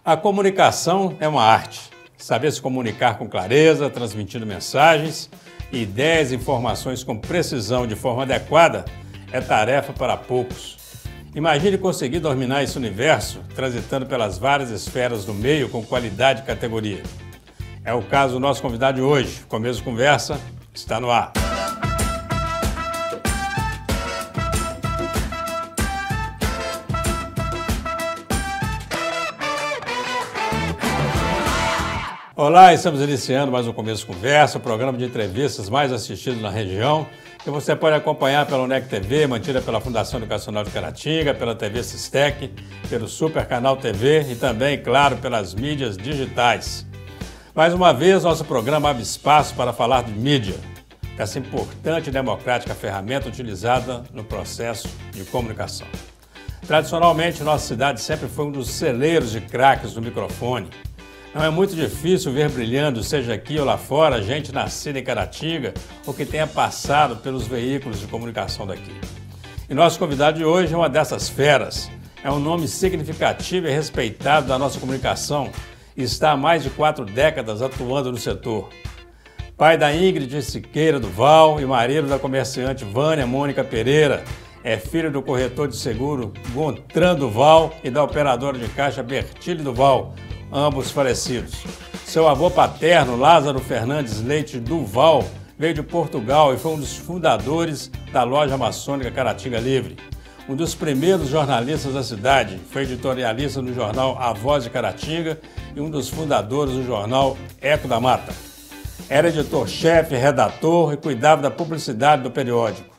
A comunicação é uma arte. Saber se comunicar com clareza, transmitindo mensagens, ideias e informações com precisão de forma adequada é tarefa para poucos. Imagine conseguir dominar esse universo, transitando pelas várias esferas do meio com qualidade e categoria. É o caso do nosso convidado de hoje. Começo de conversa, está no ar. Olá, estamos iniciando mais um Começo de Conversa, o programa de entrevistas mais assistido na região, que você pode acompanhar pela UNEC TV, mantida pela Fundação Educacional de Caratinga, pela TV Sistec, pelo Super Canal TV e também, claro, pelas mídias digitais. Mais uma vez, nosso programa abre espaço para falar de mídia, essa importante e democrática ferramenta utilizada no processo de comunicação. Tradicionalmente, nossa cidade sempre foi um dos celeiros de craques do microfone. Não é muito difícil ver brilhando, seja aqui ou lá fora, gente nascida em Caratinga ou que tenha passado pelos veículos de comunicação daqui. E nosso convidado de hoje é uma dessas feras. É um nome significativo e respeitado da nossa comunicação e está há mais de 4 décadas atuando no setor. Pai da Ingrid Siqueira Duval e marido da comerciante Vânia Mônica Pereira, é filho do corretor de seguro Gontran Duval e da operadora de caixa Bertile Duval, ambos falecidos. Seu avô paterno, Lázaro Fernandes Leite Duval, veio de Portugal e foi um dos fundadores da loja maçônica Caratinga Livre. Um dos primeiros jornalistas da cidade, foi editorialista no jornal A Voz de Caratinga e um dos fundadores do jornal Eco da Mata. Era editor-chefe, redator e cuidava da publicidade do periódico.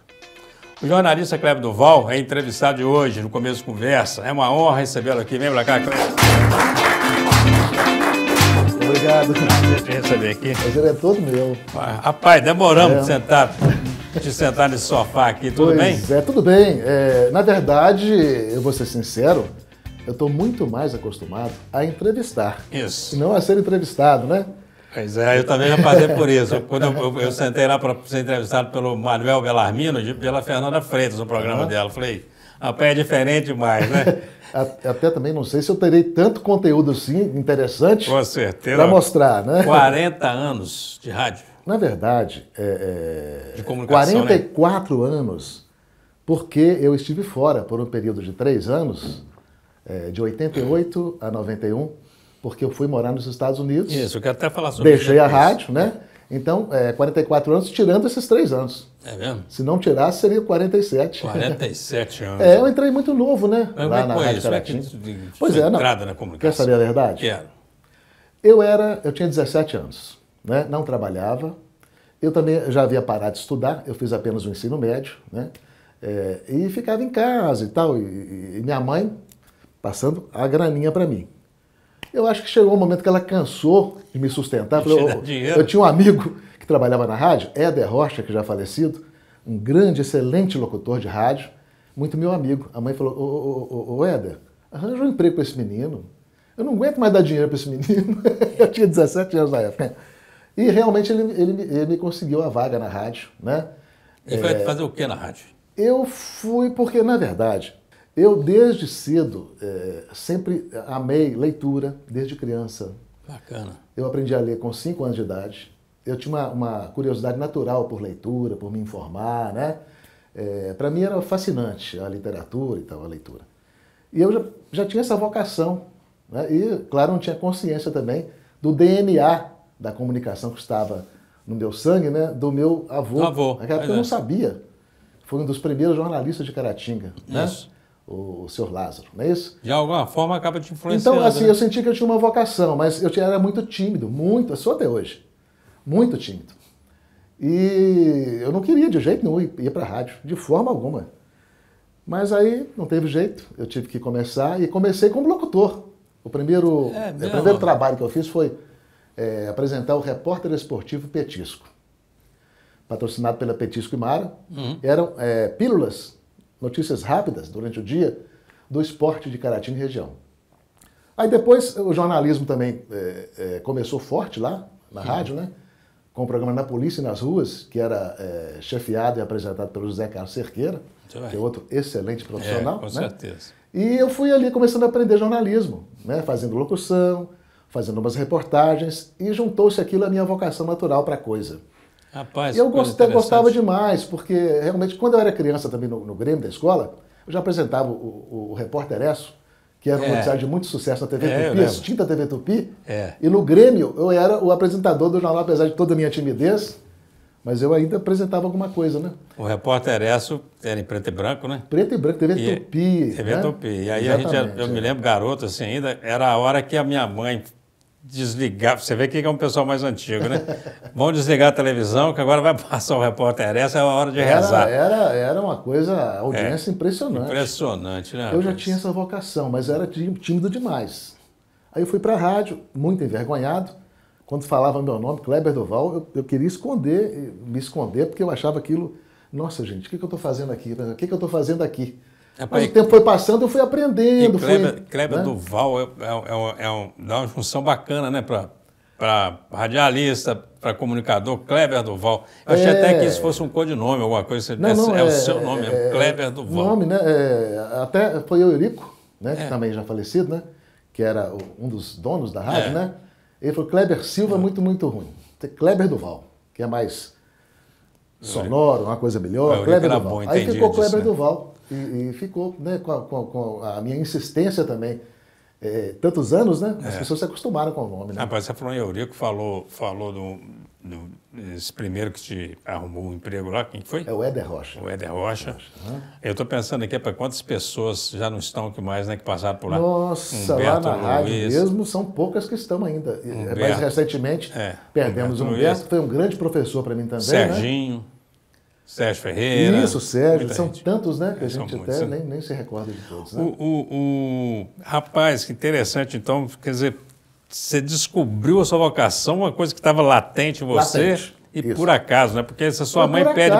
O jornalista Cleber Duval é entrevistado de hoje, no Começo de Conversa. É uma honra recebê-lo aqui. Vem pra cá, Cleber. Obrigado. Prazer te receber aqui. O prazer é todo meu. Rapaz, demoramos de sentar nesse sofá aqui, tudo bem? Tudo bem. Na verdade, eu vou ser sincero, eu estou muito mais acostumado a entrevistar. Isso. E não a ser entrevistado, né? Pois é, eu também já passei por isso. Quando eu sentei lá para ser entrevistado pelo Manuel Bellarmino e pela Fernanda Freitas no programa dela, falei, rapaz, é diferente demais, né? Até também não sei se eu terei tanto conteúdo assim interessante para mostrar, né? 40 anos de rádio. Na verdade, de comunicação, 44 anos, porque eu estive fora por um período de 3 anos, de 88 a 91, porque eu fui morar nos Estados Unidos. Isso, eu quero até falar sobre isso. Deixei a rádio, né? Então, 44 anos, tirando esses 3 anos. É mesmo? Se não tirasse, seria 47. 47 anos. Eu entrei muito novo, né? Mas lá na Rádio isso? Caratinga. Pois é, entrada na comunicação. Quer saber a verdade? Quero. Eu tinha 17 anos, né? Não trabalhava. Eu também já havia parado de estudar, eu fiz apenas o ensino médio, né? E ficava em casa e tal, e minha mãe passando a graninha para mim. Eu acho que chegou um momento que ela cansou de me sustentar. Eu tinha um amigo que trabalhava na rádio, Éder Rocha, que já falecido, um grande, excelente locutor de rádio, muito meu amigo. A mãe falou, ô Éder, arranja um emprego para esse menino. Eu não aguento mais dar dinheiro para esse menino. Eu tinha 17 anos na época. E realmente ele me conseguiu a vaga na rádio, né? E foi fazer o que na rádio? Eu fui porque, na verdade, eu desde cedo sempre amei leitura, desde criança. Bacana. Eu aprendi a ler com 5 anos de idade. Eu tinha uma curiosidade natural por leitura, por me informar, né? Para mim era fascinante a literatura e tal, a leitura. E eu já tinha essa vocação, né? E, claro, não tinha consciência também do DNA da comunicação que estava no meu sangue, né? Do meu avô. Naquela época eu não sabia. Foi um dos primeiros jornalistas de Caratinga, né? Isso. O senhor Lázaro, não é isso? De alguma forma acaba te influenciando. Então, assim, né? eu senti que eu tinha uma vocação, mas eu era muito tímido, eu sou até hoje, muito tímido. E eu não queria de jeito nenhum ir para a rádio, de forma alguma. Mas aí não teve jeito, eu tive que começar e comecei como locutor. O primeiro trabalho que eu fiz foi apresentar o Repórter Esportivo Petisco, patrocinado pela Petisco e Mara. Eram pílulas, notícias rápidas durante o dia do esporte de Caratinga e região. Aí depois o jornalismo também começou forte lá na rádio, né? Com o programa Na Polícia e nas Ruas, que era chefiado e apresentado pelo José Carlos Cerqueira, que é outro excelente profissional. Com né? certeza. E eu fui ali começando a aprender jornalismo, né? Fazendo locução, fazendo umas reportagens, e juntou-se aquilo à minha vocação natural para a coisa. Rapaz, E eu gostava demais, porque realmente quando eu era criança também no Grêmio da escola, eu já apresentava o Repórter Esso, que era um noticiário de muito sucesso na TV Tupi, extinta TV Tupi. E no Grêmio eu era o apresentador do jornal, apesar de toda a minha timidez, mas eu ainda apresentava alguma coisa, né? O Repórter Esso era em preto e branco, né? Preto e branco, TV Tupi. TV né? Tupi. E aí eu me lembro, garoto, assim, ainda era a hora que a minha mãe desligar, você vê que é um pessoal mais antigo, né? Vão desligar a televisão, que agora vai passar o Repórter Essa, é a hora de rezar. Era uma coisa, audiência impressionante. Impressionante, né? Eu já tinha essa vocação, mas eu era tímido demais. Aí eu fui para a rádio, muito envergonhado. Quando falava meu nome, Kleber Duval, eu queria me esconder, porque eu achava aquilo, nossa gente, o que eu estou fazendo aqui? O que eu estou fazendo aqui? Mas o tempo foi passando, eu fui aprendendo. Kleber Duval dá uma função bacana, né? Para radialista, para comunicador, Kleber Duval. Eu achei até que isso fosse um codinome, alguma coisa. Não, é o seu nome, Kleber Duval. Nome, né? Até foi o Eurico, né? Que também já falecido, né? Que era um dos donos da rádio, né? Ele falou, Kleber Silva, muito, muito ruim. Kleber Duval, que é mais sonoro, uma coisa melhor. Kleber Duval. Bom, aí ficou Kleber né? Duval. E ficou, né, com a minha insistência também. Tantos anos, né? As pessoas se acostumaram com o nome, né? Rapaz, você falou em Eurico, falou esse primeiro que te arrumou um emprego lá, quem foi? É o Éder Rocha. O Éder Rocha. Eu estou pensando aqui, para quantas pessoas já não estão aqui mais, né, que passaram por lá? Nossa, Humberto lá na rádio Luiz. mesmo, são poucas que estão ainda. Humberto, mais recentemente, perdemos o Humberto, que foi um grande professor para mim também, Serginho. Né? Sérgio Ferreira. Isso, Sérgio. São gente. Tantos, né? Que a gente até nem se recorda de todos. Né? Rapaz, que interessante. Então, quer dizer, você descobriu a sua vocação, uma coisa que estava latente em você. E isso. Por acaso, né? Porque se a sua mãe pede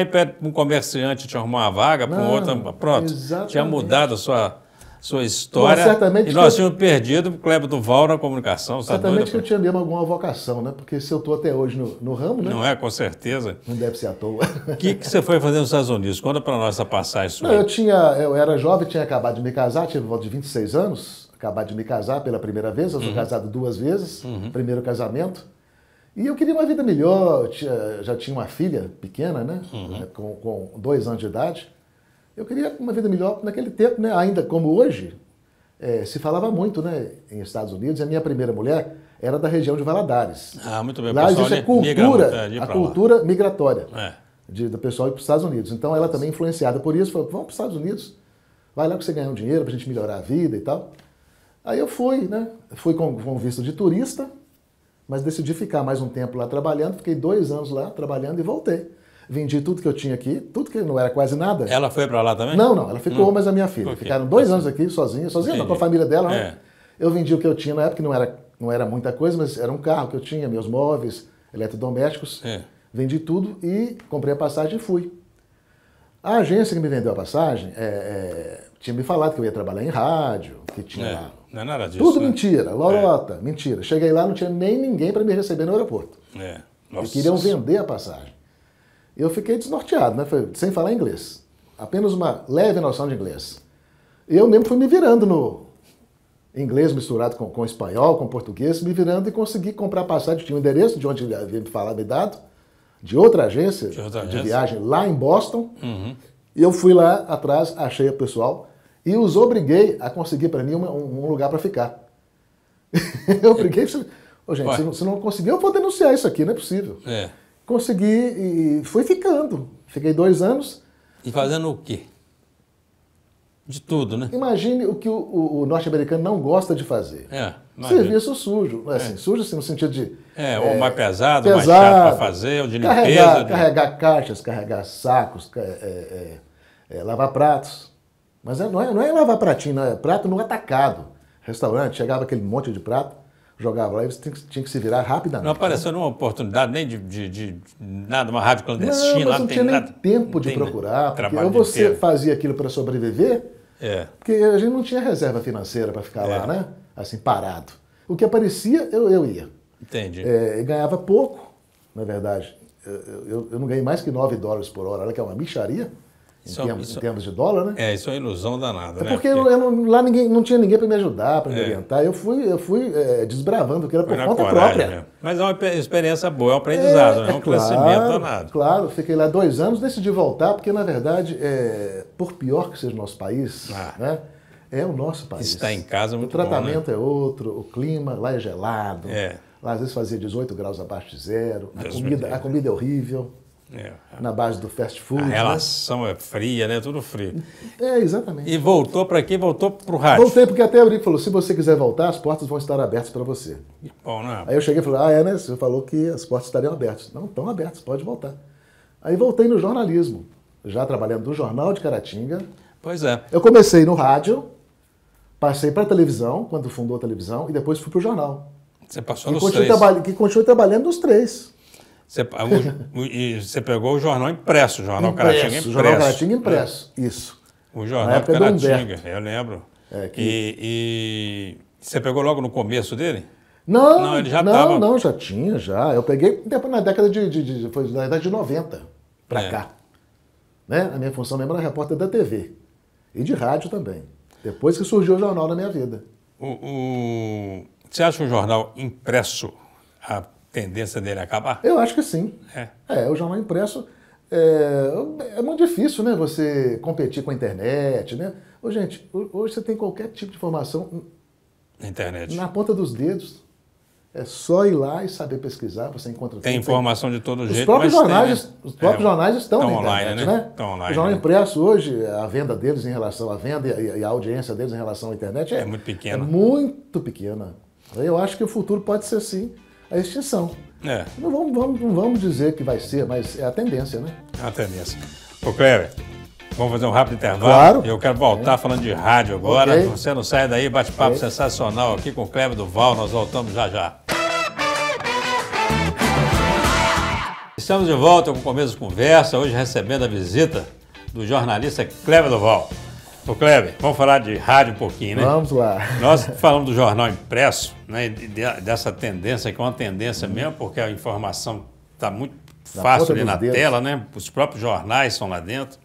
para um comerciante te arrumar uma vaga, para um outro, pronto, tinha mudado a sua história. Bom, certamente e nós tínhamos perdido o Kleber Duval na comunicação. Certamente que eu tinha mesmo alguma vocação, né? Porque se eu estou até hoje no ramo, né? Não é, com certeza. Não deve ser à toa. O que você foi fazer nos Estados Unidos? Conta para nós essa passagem sua. Eu era jovem, tinha acabado de me casar, tinha por volta de 26 anos, acabado de me casar pela primeira vez, eu sou casado 2 vezes, primeiro casamento. E eu queria uma vida melhor, já tinha uma filha pequena, né? Com 2 anos de idade. Eu queria uma vida melhor naquele tempo, né? Ainda como hoje, se falava muito, né? Em Estados Unidos. A minha primeira mulher era da região de Valadares. Ah, muito bem. Lá existe a cultura migratória do pessoal ir para os Estados Unidos. Então ela também influenciada por isso, falou, vamos para os Estados Unidos, vai lá que você ganhar um dinheiro para a gente melhorar a vida e tal. Aí eu fui, né? Fui com visto de turista, mas decidi ficar mais um tempo lá trabalhando, fiquei 2 anos lá trabalhando e voltei. Vendi tudo que eu tinha aqui, tudo que não era quase nada. Ela foi para lá também? Não, ela ficou, mas a minha filha. Ficaram 2 anos aqui sozinha não, com a família dela. Né? Eu vendi o que eu tinha na época, que não era muita coisa, mas era um carro que eu tinha, meus móveis, eletrodomésticos. Vendi tudo e comprei a passagem e fui. A agência que me vendeu a passagem tinha me falado que eu ia trabalhar em rádio, que tinha lá. Não é nada disso. Tudo mentira, lorota, mentira. Cheguei lá, não tinha nem ninguém para me receber no aeroporto. E queriam vender a passagem. Eu fiquei desnorteado, né? Sem falar inglês. Apenas uma leve noção de inglês. Eu mesmo fui me virando no inglês misturado com espanhol, com português, me virando e consegui comprar passagem. Tinha um endereço de onde ele havia me dado, de outra agência de viagem lá em Boston. E eu fui lá atrás, achei o pessoal e os obriguei a conseguir para mim um lugar para ficar. Eu obriguei... gente, se não conseguir, eu vou denunciar isso aqui, não é possível. Consegui e fui ficando. Fiquei 2 anos. E fazendo o quê? De tudo, né? Imagine o que o norte-americano não gosta de fazer. Serviço sujo. Assim, sujo assim, no sentido de... ou mais pesado, mais chato para fazer, ou de limpeza. Carregar caixas, carregar sacos, lavar pratos. Mas não é lavar pratinho, não é prato no atacado. Restaurante, chegava aquele monte de prato, jogava lá e você tinha que se virar rapidamente. Não apareceu nenhuma oportunidade nem de nada, uma rádio clandestina? Não tinha nem tempo de procurar, porque ou você fazia aquilo para sobreviver, porque a gente não tinha reserva financeira para ficar lá, né? Assim, parado. O que aparecia, eu ia. Entendi. E ganhava pouco, na verdade. Eu não ganhei mais que $9 por hora, olha que é uma mixaria. em termos de dólar, né? Isso é uma ilusão danada, É né? porque lá não tinha ninguém para me ajudar, para me orientar. Eu fui desbravando, que era por conta própria. Mesmo. Mas é uma experiência boa, é um aprendizado, é um crescimento danado. Claro, fiquei lá 2 anos, decidi voltar, porque na verdade, por pior que seja o nosso país, né? É o nosso país. Está em casa muito bom. O tratamento bom, né? é outro, o clima lá é gelado. Lá às vezes fazia 18 graus abaixo de zero. A comida é horrível. Na base do fast food. A relação é fria, né? Tudo frio. Exatamente. E voltou para quê? Voltou para o rádio? Voltei porque até o Eurico falou, se você quiser voltar, as portas vão estar abertas para você. Bom, né? Aí eu cheguei e falei, né? Você falou que as portas estariam abertas. Não, estão abertas, pode voltar. Aí voltei no jornalismo, já trabalhando no Jornal de Caratinga. Pois é. Eu comecei no rádio, passei para a televisão, quando fundou a televisão, e depois fui para o jornal. Você passou nos 3. Que continuei trabalhando nos 3. E você pegou o jornal impresso, o Jornal Caratinga impresso. O Jornal Caratinga impresso, isso. O Jornal de Caratinga, eu lembro. E você pegou logo no começo dele? Não, ele já estava... Não, já tinha, já. Eu peguei depois na década foi na década de 90 para cá. Né? A minha função mesmo era repórter da TV e de rádio também. Depois que surgiu o jornal na minha vida. Você acha que o jornal impresso, a tendência dele é acabar? Eu acho que sim. O jornal impresso é muito difícil, né? Você competir com a internet, né? Gente, hoje você tem qualquer tipo de informação na internet, na ponta dos dedos. É só ir lá e saber pesquisar, você encontra tudo. Tem informação de todo jeito. Os próprios jornais estão na online, internet, né? Estão online. O jornal impresso hoje, a venda deles em relação à venda e a audiência deles em relação à internet é muito pequena. É muito pequena. Eu acho que o futuro pode ser, sim, a extinção. Não vamos dizer que vai ser, mas é a tendência, né? É a tendência. Ô, Cleber, vamos fazer um rápido intervalo. Claro. Eu quero voltar falando de rádio agora. Você não sai daí, bate-papo sensacional aqui com o Cleber Duval. Nós voltamos já já. Estamos de volta com o Começo de Conversa, hoje recebendo a visita do jornalista Cleber Duval. Ô Cleber, vamos falar de rádio um pouquinho, né? Vamos lá. Nós falamos do jornal impresso, né? Dessa tendência, que é uma tendência mesmo, porque a informação está muito fácil ali na tela, né? Os próprios jornais estão lá dentro.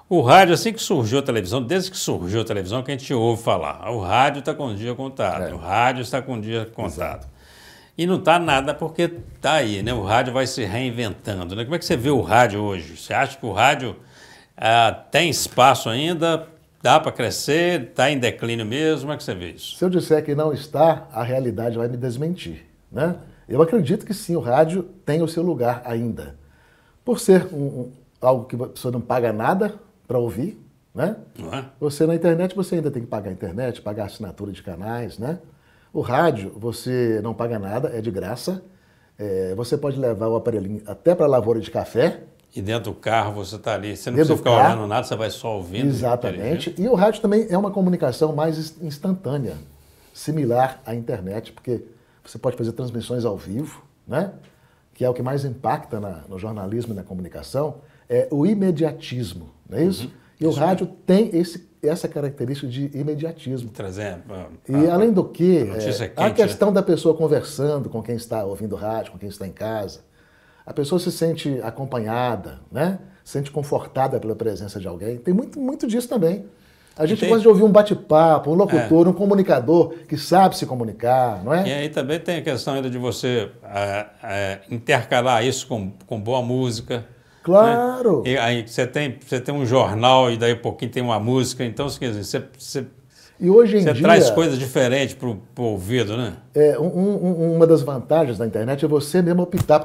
O rádio, assim que surgiu a televisão, desde que surgiu a televisão, que a gente ouve falar, o rádio está com o dia contado, o rádio está com o dia contado. Exato. E não está nada porque está aí, né? O rádio vai se reinventando, né? Como é que você vê o rádio hoje? Você acha que o rádio tem espaço ainda? Dá para crescer? Está em declínio mesmo? Como é que você vê isso? Se eu disser que não está, a realidade vai me desmentir, né? Eu acredito que sim, o rádio tem o seu lugar ainda. Por ser algo que a pessoa não paga nada para ouvir, né? Não é? Você na internet, você ainda tem que pagar a internet, pagar a assinatura de canais, né? O rádio, você não paga nada, é de graça. Você pode levar o aparelhinho até para a lavoura de café. E dentro do carro você está ali, você não precisa ficar olhando nada, você vai só ouvindo. Exatamente. E o rádio também é uma comunicação mais instantânea, similar à internet, porque você pode fazer transmissões ao vivo, né? Que é o que mais impacta no jornalismo e na comunicação, é o imediatismo, não é isso? E o rádio tem essa característica de imediatismo. E além do que, a questão da pessoa conversando com quem está ouvindo rádio, com quem está em casa, a pessoa se sente acompanhada, né? Se sente confortada pela presença de alguém. Tem muito disso também. A gente gosta de ouvir um bate-papo, um locutor, um comunicador que sabe se comunicar, não é? E aí também tem a questão ainda de você intercalar isso com boa música. Claro! Né? E aí você tem um jornal e daí a pouquinho tem uma música, então quer dizer, e hoje em dia, traz coisas diferentes para o ouvido, né? Uma das vantagens da internet é você mesmo optar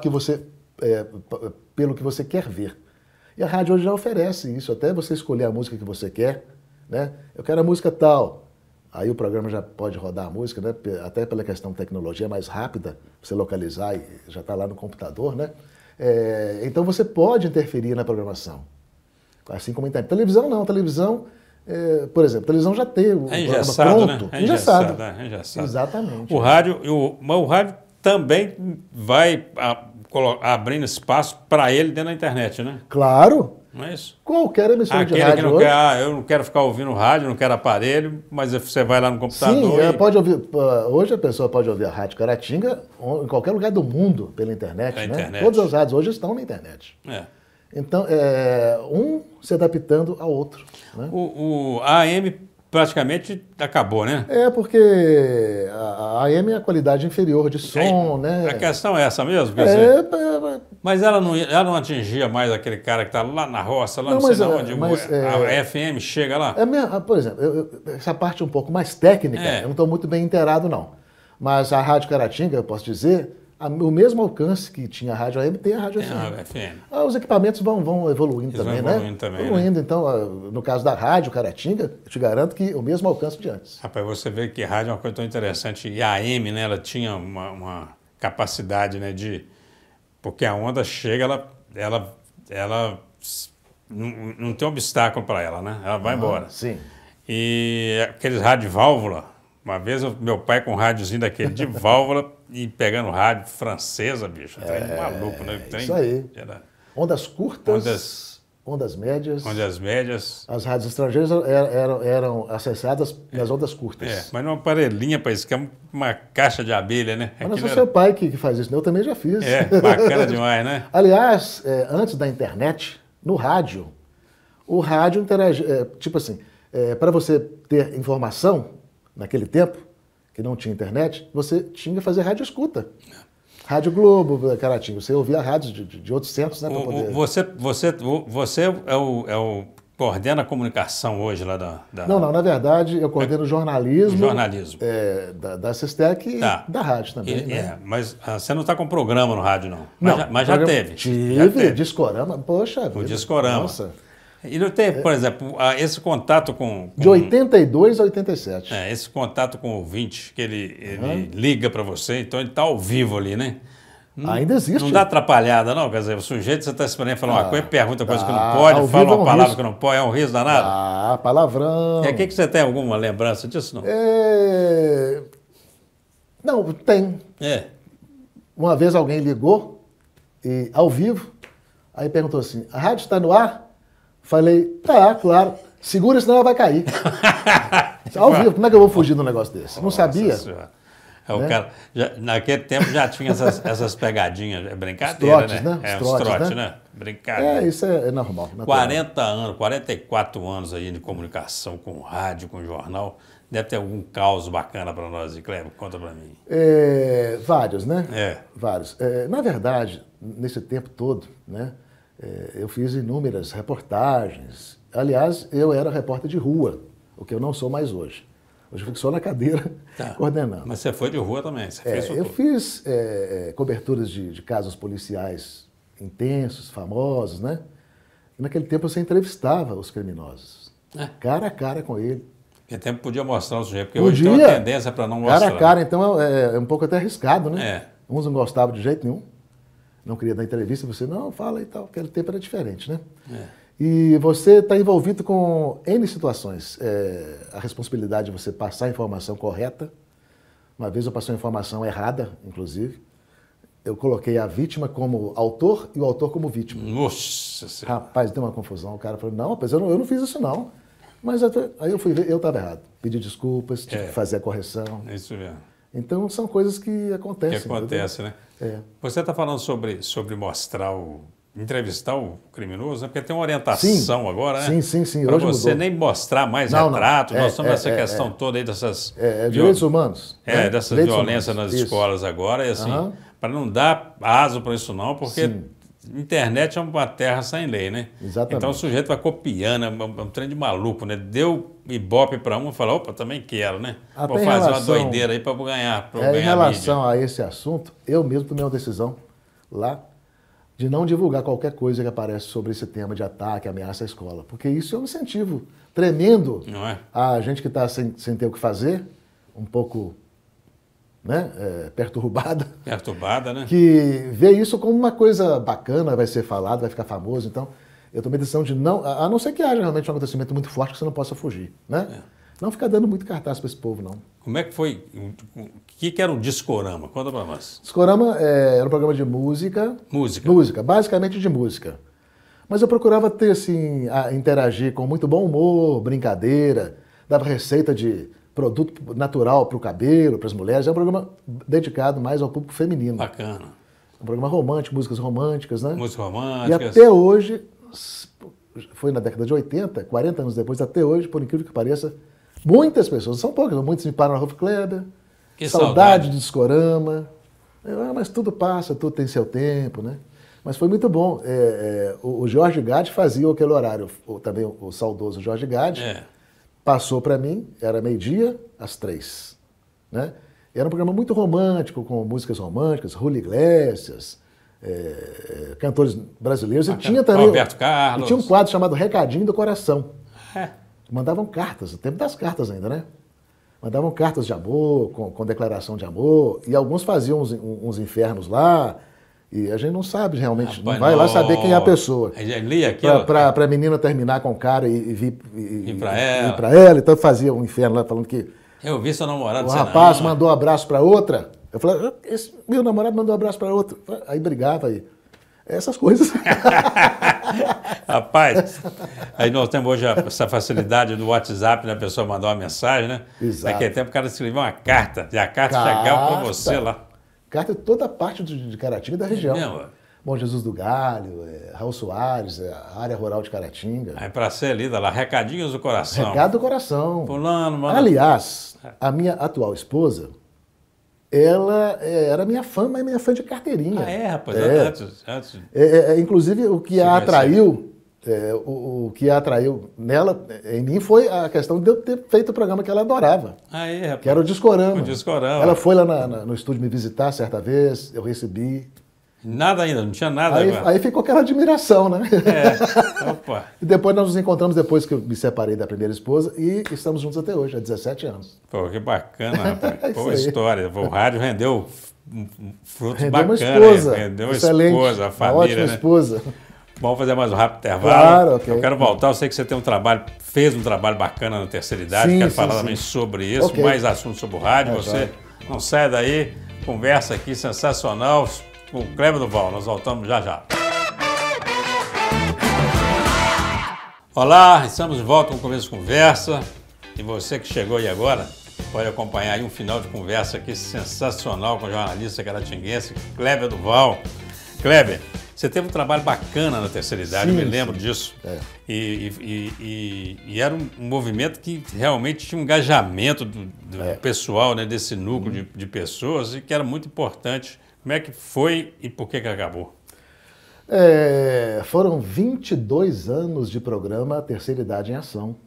pelo que você quer ver. E a rádio hoje já oferece isso, até você escolher a música que você quer, né? Eu quero a música tal. Aí o programa já pode rodar a música, né? Até pela questão de tecnologia, é mais rápida, você localizar e já está lá no computador, né? Então você pode interferir na programação, assim como a internet. Televisão não, televisão, por exemplo, televisão já tem o engessado, pronto, né? Engessado. Engessado. Exatamente. O rádio também vai abrindo espaço para ele dentro da internet, né? Claro. Não é isso? Qualquer emissora de rádio que não hoje... eu não quero ficar ouvindo rádio, não quero aparelho, mas você vai lá no computador. Sim, pode ouvir. Hoje a pessoa pode ouvir a Rádio Caratinga em qualquer lugar do mundo pela internet, né? Internet. Todas as rádios hoje estão na internet. Então, um se adaptando ao outro. Né? O AM praticamente acabou, né? Porque a AM é a qualidade inferior de som, né? A questão é essa mesmo? Quer dizer, mas ela não atingia mais aquele cara que está lá na roça, lá não sei onde a FM chega lá? Por exemplo, essa parte um pouco mais técnica, eu não estou muito bem inteirado, não. Mas a Rádio Caratinga, eu posso dizer, o mesmo alcance que tinha a Rádio AM tem a Rádio FM. Os equipamentos vão evoluindo também, né? Evoluindo, então, no caso da Rádio Caratinga, eu te garanto que o mesmo alcance de antes. Rapaz, você vê que rádio é uma coisa tão interessante. E a AM, né, ela tinha uma capacidade, né, porque a onda chega, ela não tem obstáculo para ela, né? Ela vai embora. Sim. E aqueles rádio válvula, uma vez meu pai com um rádiozinho daquele de válvula e pegando rádio francesa, bicho. Trem maluco, né? Isso aí. Ondas curtas, ondas médias. Ondas médias. As rádios estrangeiras eram acessadas nas ondas curtas. Mas numa aparelhinha para isso, que é uma caixa de abelha, né? Mas não é só seu pai que faz isso, eu também já fiz. Bacana demais, né? Aliás, antes da internet, no rádio, o rádio interagia, tipo assim, para você ter informação, naquele tempo, que não tinha internet, você tinha que fazer rádio escuta. Rádio Globo, Caratinga, você ouvia rádios de outros centros, né? Você coordena a comunicação hoje lá da... Não, na verdade, eu coordeno jornalismo. Jornalismo. Da Sistec e da rádio também. Né? Mas você não está com programa no rádio, não? Não, mas já teve. Tive, Discorama, poxa vida. O Discorama. Nossa. E não teve, por exemplo, esse contato com... De 82 a 87. Esse contato com o ouvinte, que ele liga para você, então ele está ao vivo ali, né? Ainda existe. Não dá atrapalhada, não? Quer dizer, o sujeito, você está esperando falar uma coisa, pergunta coisa que não pode, fala uma palavra que não pode, é um riso danado? Palavrão. E aqui que você tem alguma lembrança disso, não? Não, tem. Uma vez alguém ligou, ao vivo, aí perguntou assim, a rádio está no ar? Falei, claro. Segura, senão ela vai cair. Ao vivo, como é que eu vou fugir de um negócio desse? Não sabia. O cara, naquele tempo já tinha essas pegadinhas, brincadeira, os trotes, né? Brincadeira. Isso é normal. 40 anos, 44 anos aí de comunicação com rádio, com jornal. Deve ter algum caos bacana para nós, Cleber, conta para mim. Vários, né? Vários. Na verdade, nesse tempo todo, né? Eu fiz inúmeras reportagens. Aliás, eu era repórter de rua, o que eu não sou mais hoje. Hoje eu fico só na cadeira coordenando. Mas você foi de rua também? Eu fiz coberturas de casos policiais intensos, famosos, né? E naquele tempo você entrevistava os criminosos, cara a cara com ele. Naquele tempo podia mostrar o sujeito, porque hoje tem uma tendência para não mostrar. Cara a cara, então é um pouco até arriscado, né? Uns não gostavam de jeito nenhum. Não queria dar entrevista, você não, fala e tal, aquele tempo era diferente, né? E você está envolvido com N situações. A responsabilidade de você passar a informação correta. Uma vez eu passei uma informação errada, inclusive. Eu coloquei a vítima como autor e o autor como vítima. Nossa Senhora. Rapaz, deu uma confusão. O cara falou, não, rapaz, eu não fiz isso não. Mas aí eu fui ver, eu estava errado. Pedi desculpas, tive que fazer a correção. Isso mesmo. Então, são coisas que acontecem. Que acontece, né? Você está falando sobre mostrar entrevistar o criminoso, né? Porque tem uma orientação agora, né? Sim. Para você nem mostrar mais retrato. Nós estamos nessa questão toda aí dessas... direitos humanos. Dessas violências nas escolas agora. E assim, para não dar aso para isso não, porque internet é uma terra sem lei, né? Exatamente. Então o sujeito vai copiando, é um trem de maluco, né? Deu ibope para um e fala, opa, também quero, né? Até vou fazer uma doideira aí para ganhar em relação a esse assunto, eu mesmo tomei uma decisão lá de não divulgar qualquer coisa que aparece sobre esse tema de ataque, ameaça à escola. Porque isso é um incentivo tremendo a gente que está sem ter o que fazer, um pouco perturbada. Perturbada, né? Que vê isso como uma coisa bacana, vai ser falado, vai ficar famoso. Então, eu tomei a decisão de não... A não ser que haja realmente um acontecimento muito forte que você não possa fugir, né? Não ficar dando muito cartaz para esse povo, não. Como é que foi? O que era um discorama? Conta para nós. Discorama era um programa de música. Música, basicamente de música. Mas eu procurava ter, assim, interagir com muito bom humor, brincadeira, dava receita de produto natural para o cabelo, para as mulheres. É um programa dedicado mais ao público feminino. Bacana. Um programa romântico, músicas românticas, né? Músicas E românticas. até hoje, foi na década de 80, 40 anos depois, até hoje, por incrível que pareça, muitas pessoas, são poucas, muitos me param na Rolf Kleber, Que saudade do Discorama. Mas tudo passa, tudo tem seu tempo, né? Mas foi muito bom. O Jorge Gade fazia aquele horário, também o saudoso Jorge Gade, passou para mim, era meio-dia às 3, né? Era um programa muito romântico, com músicas românticas, Julio Iglesias, cantores brasileiros. E tinha também Roberto Carlos. E tinha um quadro chamado Recadinho do Coração. Mandavam cartas, o tempo das cartas ainda, né? Mandavam cartas de amor, com declaração de amor, e alguns faziam uns infernos lá, e a gente não sabe realmente, não vai lá saber quem é a pessoa. Lia aquilo. Para a menina terminar com o cara e vir para ela, então fazia um inferno lá falando que eu vi seu namorado. O rapaz mandou um abraço para outra. Eu falei, meu namorado mandou um abraço para outra. Aí brigava aí. Essas coisas. Rapaz, aí nós temos hoje essa facilidade do WhatsApp, né? A pessoa mandar uma mensagem, né? Exato. Naquele tempo o cara escrevia uma carta, e a carta chegava para você lá. Carta de toda a parte de Caratinga e da região. Mesmo? Bom Jesus do Galho, Raul Soares, a área rural de Caratinga. Aí para ser lida lá, recadinhos do coração. Recado do coração. Fulano, mano. Aliás, a minha atual esposa, ela era minha fã, mas minha fã de carteirinha. Rapaz, antes. Inclusive, o que a atraiu, o que a atraiu nela, em mim, foi a questão de eu ter feito o programa que ela adorava. Rapaz. Que era o Discorama. O Discorama. Ela foi lá no estúdio me visitar certa vez, eu recebi. Nada ainda, não tinha nada. Aí ficou aquela admiração, né? Opa. E depois nós nos encontramos depois que eu me separei da primeira esposa e estamos juntos até hoje, há 17 anos. Pô, que bacana, rapaz. Boa história. O rádio rendeu frutos rendeu bacanas. Uma esposa. Rendeu uma excelente, esposa, a família, uma ótima né? esposa. Vamos fazer mais um rápido intervalo. Claro, ok. Eu quero voltar, eu sei que você tem fez um trabalho bacana na terceira idade, quero falar também sobre isso, mais assuntos sobre o rádio. Você não sai daí, conversa aqui sensacional com o Kleber Duval. Nós voltamos já já. Olá, estamos de volta com o Começo de Conversa. E você que chegou aí agora, pode acompanhar aí um final de conversa aqui sensacional com o jornalista caratinguense Kleber Duval. Kleber, você teve um trabalho bacana na terceira idade, eu me lembro disso. E era um movimento que realmente tinha um engajamento do pessoal, né, desse núcleo de pessoas, e que era muito importante. Como é que foi e por que acabou? Foram 22 anos de programa Terceira Idade em Ação.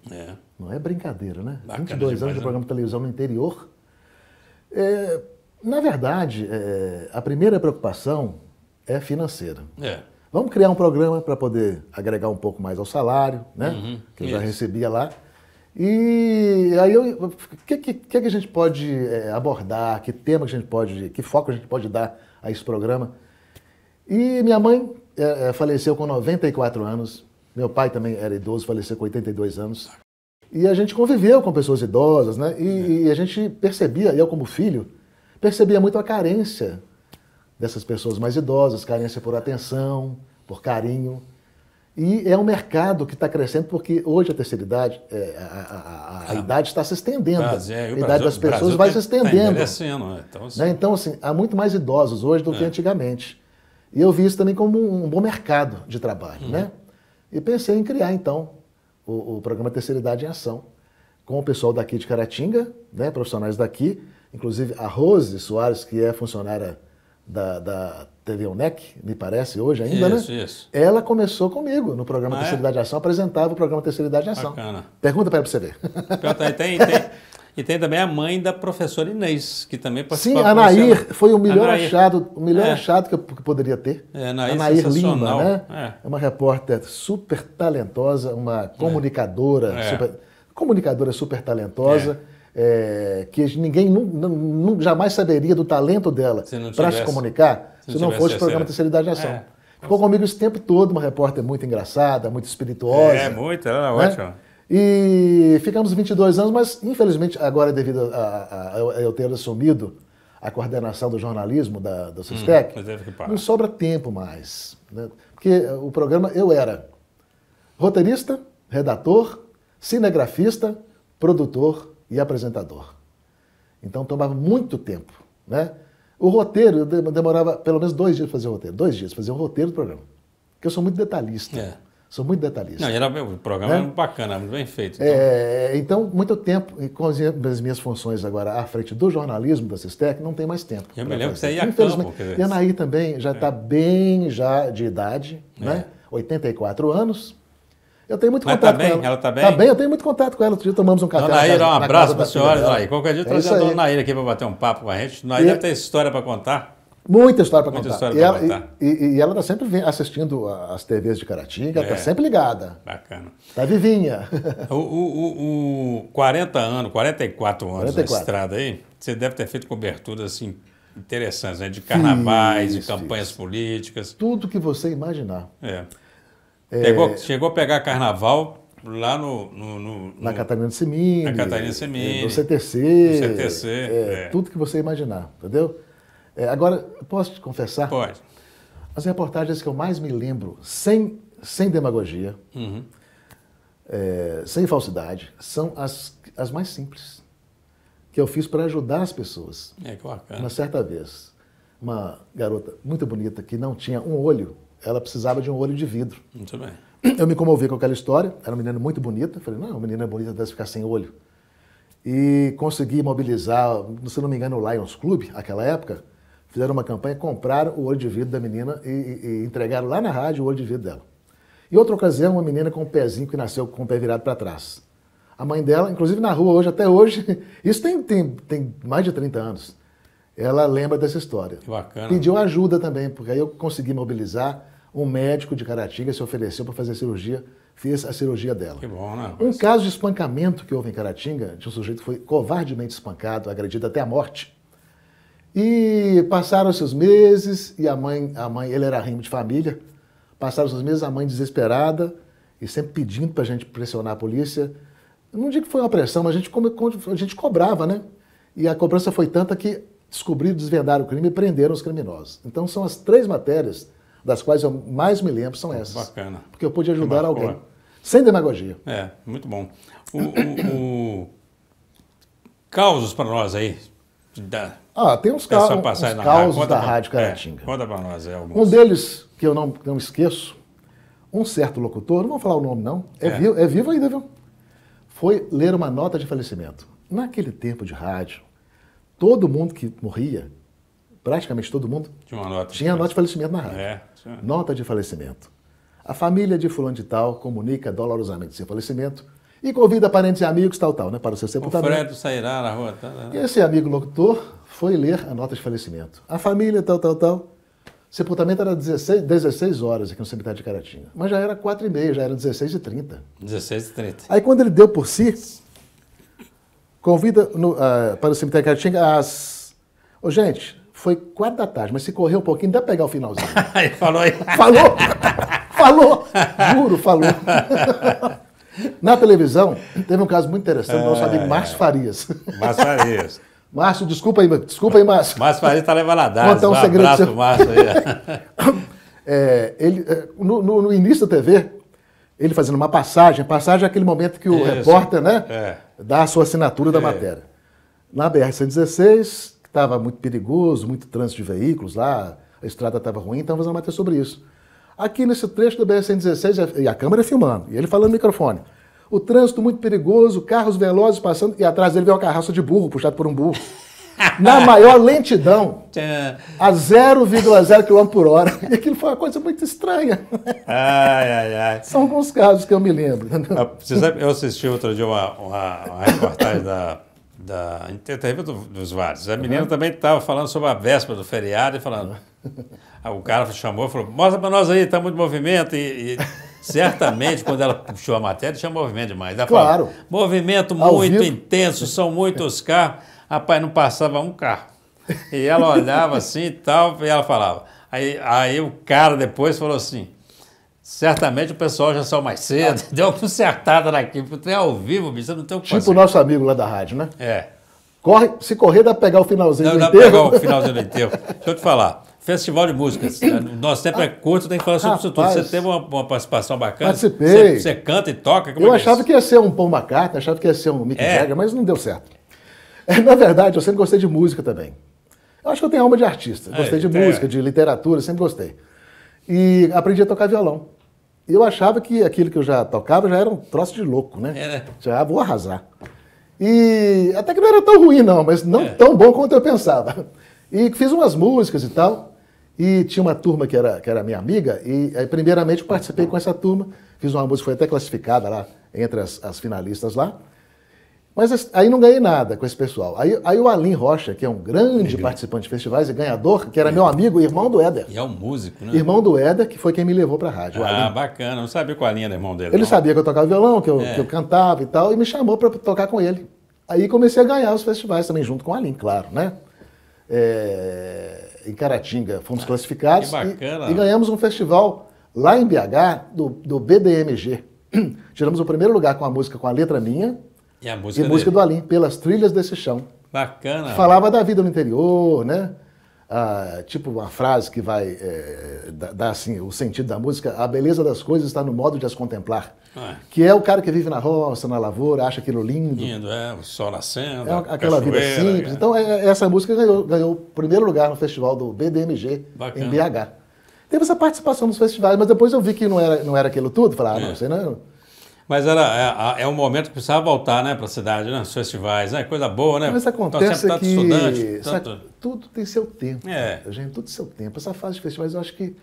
Não é brincadeira, né? Bacana 22 anos de programa de televisão no interior. Na verdade, a primeira preocupação é financeira. Vamos criar um programa para poder agregar um pouco mais ao salário, né? Que eu já recebia lá. E aí, o que a gente pode abordar, que tema que a gente pode, que foco a gente pode dar a esse programa? E minha mãe faleceu com 94 anos, meu pai também era idoso, faleceu com 82 anos. E a gente conviveu com pessoas idosas, né? E a gente percebia, eu como filho, percebia muito a carência dessas pessoas mais idosas, carência por atenção, por carinho. E é um mercado que está crescendo porque hoje a terceira idade, a idade está se estendendo. A idade das pessoas vai se estendendo. Então, assim, há muito mais idosos hoje do que antigamente. E eu vi isso também como um bom mercado de trabalho, né? E pensei em criar, então, o programa Terceira Idade em Ação, com o pessoal daqui de Caratinga, né, profissionais daqui, inclusive a Rose Soares, que é funcionária da TV UNEC, me parece, hoje ainda, né? Isso. Ela começou comigo no programa Terceira Idade em Ação, apresentava o programa Terceira Idade em Ação. Bacana. Pergunta para você ver. E tem também a mãe da professora Inês, que também participou. Sim, a Nair foi o melhor achado que eu poderia ter. A Nair Lima, né? É uma repórter super talentosa, uma comunicadora, super talentosa. Que ninguém jamais saberia do talento dela para se comunicar se não fosse o programa Terceira Idade em Ação. Ficou comigo esse tempo todo, uma repórter muito engraçada, muito espirituosa. Ela é ótima. E ficamos 22 anos, mas infelizmente agora, devido a eu ter assumido a coordenação do jornalismo do SISTEC, não sobra tempo mais. Né? Porque o programa, eu era roteirista, redator, cinegrafista, produtor e apresentador. Então tomava muito tempo, né? O roteiro, eu demorava pelo menos 2 dias para fazer o roteiro. 2 dias, fazer o roteiro do programa. Porque eu sou muito detalhista. Sou muito detalhista. Não, o programa é bacana, muito bem feito. Então, então muito tempo, e com as minhas funções agora à frente do jornalismo da Sistec, não tem mais tempo. Eu me lembro que você ia a campo. E a Anaí também já está bem já de idade, né? 84 anos. Eu tenho muito contato com ela. Ela está bem? Está bem, eu tenho muito contato com ela. Outro dia tomamos um café. Dona Nair, um abraço para a senhora, Dona Nair. Qualquer dia trazer a Dona Nair aqui para bater um papo com a gente. Dona Nair deve ter história para contar. Muita história para contar. História pra contar. E ela está sempre assistindo as TVs de Caratinga, está sempre ligada. Bacana. Está vivinha. 40 anos, 44 anos na estrada aí, você deve ter feito coberturas assim, interessantes, né? De carnavais, de campanhas políticas. Tudo que você imaginar. Chegou a pegar carnaval lá na Catarina de Semini. Na Catarina de Semini. No CTC. No CTC. Tudo que você imaginar, entendeu? Agora, posso te confessar? Pode. As reportagens que eu mais me lembro, sem demagogia, sem falsidade, são as mais simples. Que eu fiz para ajudar as pessoas. Que bacana. Uma certa vez, uma garota muito bonita que não tinha um olho, ela precisava de um olho de vidro. Muito bem. Eu me comovi com aquela história, era uma menina muito bonita. Falei, não, uma menina bonita deve ficar sem olho. E consegui mobilizar, se não me engano, o Lions Club, naquela época, fizeram uma campanha, compraram o olho de vidro da menina e entregaram lá na rádio o olho de vidro dela. Em outra ocasião, uma menina com um pezinho que nasceu com o pé virado para trás. A mãe dela, inclusive na rua hoje, até hoje, isso tem mais de 30 anos, ela lembra dessa história. Que bacana. Pediu ajuda também, porque aí eu consegui mobilizar um médico de Caratinga, se ofereceu para fazer a cirurgia, fiz a cirurgia dela. Que bom, né? Um caso de espancamento que houve em Caratinga, de um sujeito que foi covardemente espancado, agredido até a morte. E passaram-se os meses, e a mãe, ele era rimo de família, passaram-se os meses, a mãe desesperada, e sempre pedindo para a gente pressionar a polícia. Eu não digo que foi uma pressão, mas a gente cobrava, né? E a cobrança foi tanta que descobriram, desvendaram o crime e prenderam os criminosos. Então são as 3 matérias das quais eu mais me lembro, são essas. Bacana. Porque eu pude ajudar alguém. Sem demagogia. Muito bom. Causos para nós aí. Tem uns causos da Rádio Caratinga. Conta para nós aí alguns. Um deles, que eu não esqueço, um certo locutor, não vou falar o nome não, é vivo ainda, viu? Foi ler uma nota de falecimento. Naquele tempo de rádio, todo mundo que morria, praticamente todo mundo, tinha nota de falecimento na rádio. Nota de falecimento. A família de fulano de tal comunica dolorosamente seu falecimento e convida parentes e amigos, tal, né, para o seu sepultamento. O Fredo sairá na rua. E esse amigo locutor foi ler a nota de falecimento. A família, tal. Sepultamento era 16 horas aqui no cemitério de Caratinga. Mas já era 4h30, já era 16h30. 16h30. Aí quando ele deu por si, convida para o cemitério de Caratinga às... gente, foi 4 da tarde, mas se correr um pouquinho, dá pra pegar o finalzinho. Aí falou aí. Falou! Juro, falou. Na televisão, teve um caso muito interessante do nosso amigo Márcio Farias. Márcio Farias. Márcio, desculpa aí, Márcio. Márcio Farias está levando a dar. Contar um segredo abraço pro Márcio aí. Ele, no início da TV, ele fazendo uma passagem é aquele momento que o repórter, né, dá a sua assinatura da matéria. Na BR-116, que estava muito perigoso, muito trânsito de veículos lá, a estrada estava ruim, então fazendo uma matéria sobre isso. Aqui nesse trecho da BR-116, e a câmera filmando, e ele falando no microfone. O trânsito muito perigoso, carros velozes passando, e atrás dele veio uma carroça de burro, puxado por um burro. Na maior lentidão, a 0,0 km por hora. E aquilo foi uma coisa muito estranha. São alguns casos que eu me lembro. Você sabe, eu assisti outro dia uma reportagem da TV dos Vales. A menina também estava falando sobre a véspera do feriado e falando... O cara chamou e falou, mostra para nós aí, está muito movimento. E certamente, quando ela puxou a matéria, tinha movimento demais. Ela claro. Falou, movimento muito intenso, são muitos carros. Rapaz, não passava um carro. E ela olhava assim e tal, e ela falava. Aí o cara depois falou assim, certamente o pessoal já saiu mais cedo, deu uma consertada naquilo, porque tem ao vivo, bicho, você não tem o que fazer. Tipo o nosso amigo lá da rádio, né? Se correr, dá pra pegar o finalzinho do enterro. Dá pra pegar o finalzinho do enterro. Deixa eu te falar. Festival de músicas. Nosso tempo é curto, tem que falar sobre isso tudo. Você teve uma participação bacana? Participei. Você canta e toca? Eu achava que ia ser um Paul McCartney, achava que ia ser um Mick Jagger, mas não deu certo. Na verdade, eu sempre gostei de música também. Eu acho que eu tenho alma de artista. Gostei de música, de literatura, sempre gostei. E aprendi a tocar violão. E eu achava que aquilo que eu já tocava já era um troço de louco, né? Já vou arrasar. E até que não era tão ruim, não, mas não tão bom quanto eu pensava. E fiz umas músicas e tal. E tinha uma turma que era minha amiga. E aí, primeiramente, eu participei com essa turma. Fiz uma música, foi até classificada lá entre as finalistas lá. Mas aí não ganhei nada com esse pessoal. Aí o Alim Rocha, que é um grande participante de festivais e ganhador, que era meu amigo e irmão do Éder. E é um músico, né? Irmão do Éder, que foi quem me levou pra rádio. Bacana. Não sabia qual a linha do irmão dele. Ele sabia que eu tocava violão, que eu cantava e tal, e me chamou pra tocar com ele. Aí comecei a ganhar os festivais também, junto com o Alim, claro, né? Em Caratinga fomos classificados. Que bacana. E ganhamos um festival lá em BH, do BDMG. Tiramos o primeiro lugar com a música com a letra minha. E a música do Alim, Pelas Trilhas desse Chão. Bacana. Falava da vida no interior, né? Tipo uma frase que vai dar assim, o sentido da música: a beleza das coisas está no modo de as contemplar. Que é o cara que vive na roça, na lavoura, acha aquilo lindo. Lindo, o sol nascendo, aquela vida simples. Então essa música ganhou o primeiro lugar no festival do BDMG, em BH. Teve essa participação nos festivais, mas depois eu vi que não era aquilo tudo. Falei, não, isso aí não é... Mas é um momento que precisava voltar, né, para a cidade, né, os festivais, né, coisa boa, né? Mas acontece tanto estudante, tudo tem seu tempo, gente, tudo tem seu tempo. Essa fase de festivais, eu acho que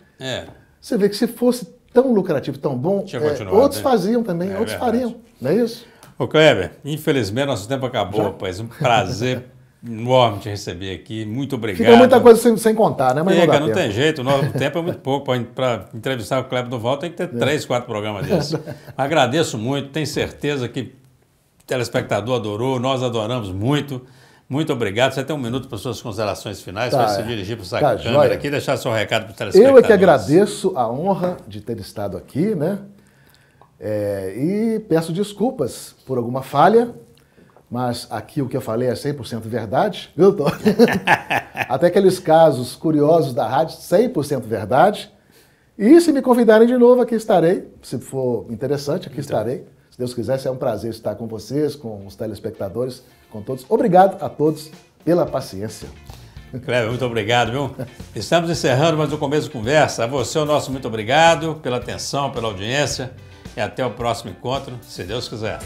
você vê que se fosse tão lucrativo, tão bom, outros faziam também, outros fariam, não é isso? Ô Kleber, infelizmente nosso tempo acabou, rapaz, um prazer enorme te receber aqui, muito obrigado. Fica muita coisa sem contar, né? Mas não tem jeito, o tempo é muito pouco. Para entrevistar o Kleber Duval tem que ter 3, 4 programas desses. Agradeço muito, tenho certeza que o telespectador adorou, nós adoramos muito. Muito obrigado. Você tem um minuto para suas considerações finais, para se dirigir para essa câmera aqui e deixar seu recado para o telespectador. Eu é que agradeço a honra de ter estado aqui, né? E peço desculpas por alguma falha. Mas aqui o que eu falei é 100% verdade, viu, Tom? Até aqueles casos curiosos da rádio, 100% verdade. E se me convidarem de novo, aqui estarei. Se for interessante, aqui estarei. Se Deus quiser, é um prazer estar com vocês, com os telespectadores, com todos. Obrigado a todos pela paciência. Kleber, muito obrigado, viu? Estamos encerrando mais um Começo de Conversa. A você, o nosso muito obrigado pela atenção, pela audiência. E até o próximo encontro, se Deus quiser.